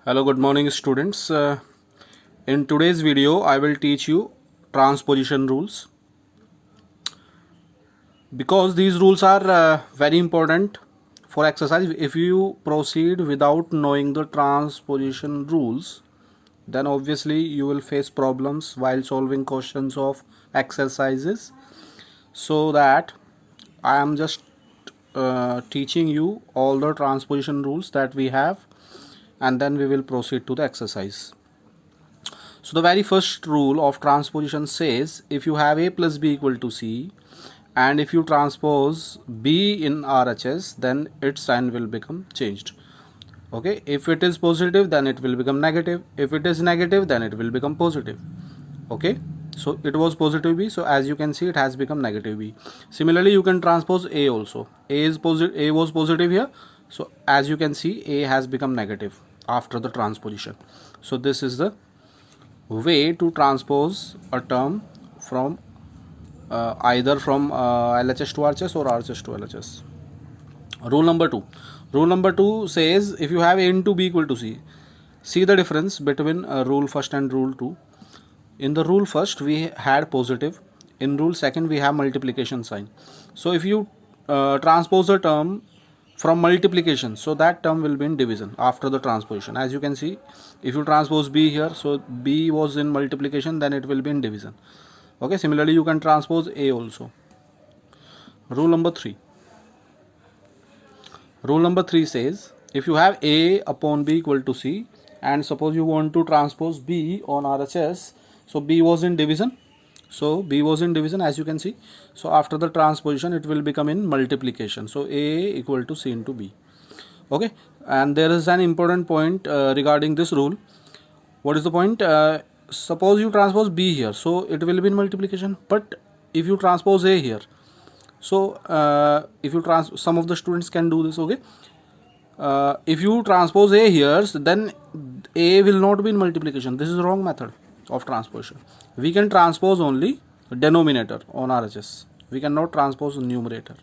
Hello, good morning students. In today's video I will teach you transposition rules because these rules are very important for exercise. If you proceed without knowing the transposition rules, then obviously you will face problems while solving questions of exercises. So that I am just teaching you all the transposition rules that we have, and then we will proceed to the exercise. So the very first rule of transposition says if you have a plus b equal to c and if you transpose b in RHS, then its sign will become changed. Okay, if it is positive then it will become negative, if it is negative then it will become positive. Okay, so it was positive b, so as you can see it has become negative b. Similarly you can transpose a also. A was positive here, so as you can see a has become negative after the transposition. So this is the way to transpose a term from either from LHS to RHS or RHS to LHS. Rule number 2. Rule number 2 says if you have a into b equal to c. See the difference between rule first and rule 2. In the rule first we had positive, in rule second we have multiplication sign. So if you transpose a term from multiplication, so that term will be in division after the transposition. As you can see, if you transpose b here, so b was in multiplication, then it will be in division. Okay, similarly you can transpose a also. Rule number 3. Rule number 3 says if you have a upon b equal to c and suppose you want to transpose b on RHS, so b was in division, so b was in division as you can see, so after the transposition it will become in multiplication, so a equal to c into b. Okay, and there is an important point regarding this rule. What is the point? Suppose you transpose b here, so it will be in multiplication, but if you transpose a here, so if you some of the students can do this. Okay, if you transpose a here, then a will not be in multiplication. This is the wrong method of transposition. We can transpose only denominator on RHS, we cannot transpose numerator.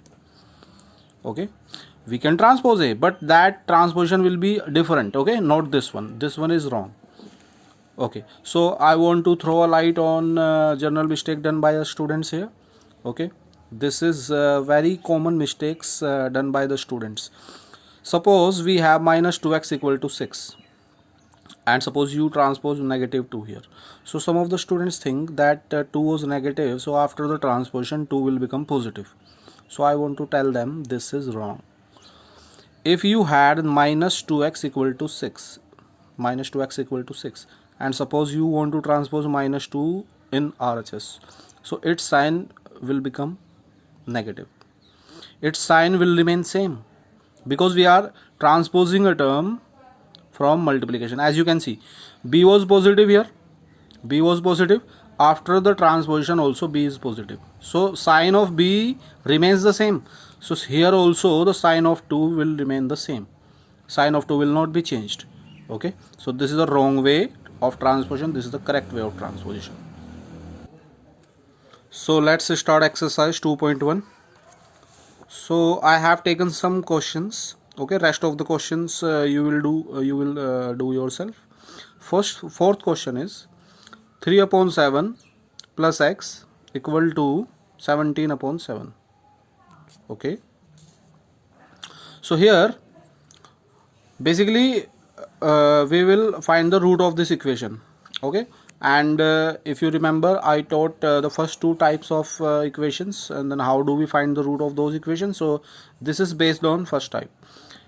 Okay, we can transpose a, but that transposition will be different. Okay, not this one, this one is wrong. Okay, so I want to throw a light on general mistake done by the students here. Okay, this is very common mistakes done by the students. Suppose we have minus 2x equal to 6 and suppose you transpose negative 2 here. So some of the students think that 2 was negative, so after the transposition 2 will become positive. So I want to tell them this is wrong. If you had minus 2x equal to 6, minus 2x equal to 6, and suppose you want to transpose minus 2 in RHS, so its sign will become negative. Its sign will remain same because we are transposing a term from multiplication. As you can see, b was positive here, b was positive, after the transposition also b is positive, so sign of b remains the same. So here also the sign of 2 will remain the same, sign of 2 will not be changed. Okay, so this is the wrong way of transposition, this is the correct way of transposition. So let's start exercise 2.1. so I have taken some questions. Okay, rest of the questions you will do yourself. Fourth question is 3 upon 7 plus x equal to 17 upon 7. Okay, so here basically we will find the root of this equation. Okay, and if you remember I taught the first two types of equations, and then how do we find the root of those equations. So this is based on first type.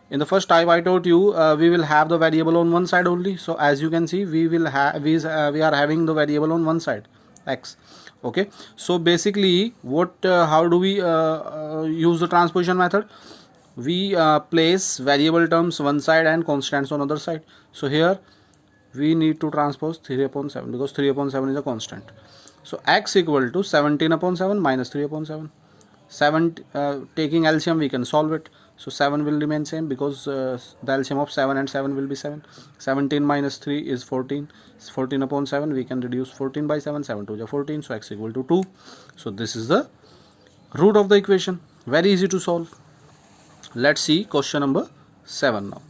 In the first type I taught you we will have the variable on one side only. So as you can see we will have we are having the variable on one side, x. Okay, so basically what how do we use the transposition method? We place variable terms one side and constants on other side. So here we need to transpose 3 upon 7 because 3 upon 7 is a constant. So x equal to 17 upon 7 minus 3 upon 7. Taking LCM we can solve it. So 7 will remain same because the LCM of 7 and 7 will be 7. 17 minus 3 is 14. 14 upon 7 we can reduce 14 by 7. 7 to the 14. So x equal to 2. So this is the root of the equation. Very easy to solve. Let's see question number 7 now.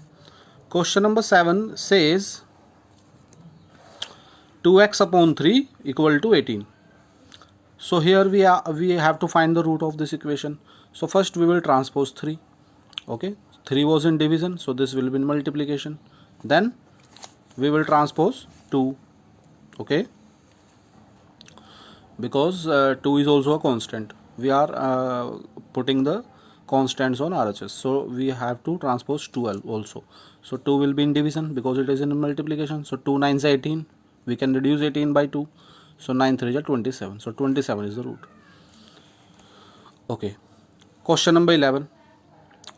Question number 7 says 2x upon 3 equal to 18. So here we have to find the root of this equation. So first we will transpose 3. Okay, 3 was in division, so this will be in multiplication. Then we will transpose 2. Okay, because 2 is also a constant. We are putting the constants on RHS, so we have to transpose 2 also. So 2 will be in division because it is in multiplication. So 2 9s are 18. We can reduce 18 by 2. So 9 3 is 27. So 27 is the root. Okay. Question number 11.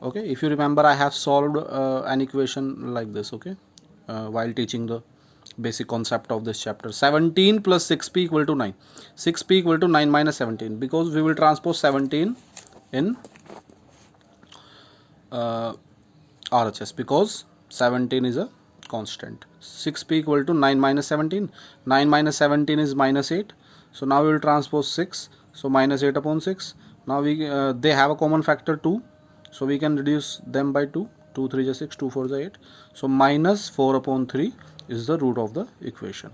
Okay. If you remember, I have solved an equation like this. Okay. While teaching the basic concept of this chapter. 17 plus 6p equal to 9. 6p equal to 9 minus 17, because we will transpose 17 in RHS, because 17 is a constant. 6p equal to 9 minus 17. 9 minus 17 is minus 8. So now we will transpose 6. So minus 8 upon 6. Now they have a common factor 2. So we can reduce them by 2. 2 3 is 6. 2 4 is 8. So minus 4 upon 3 is the root of the equation.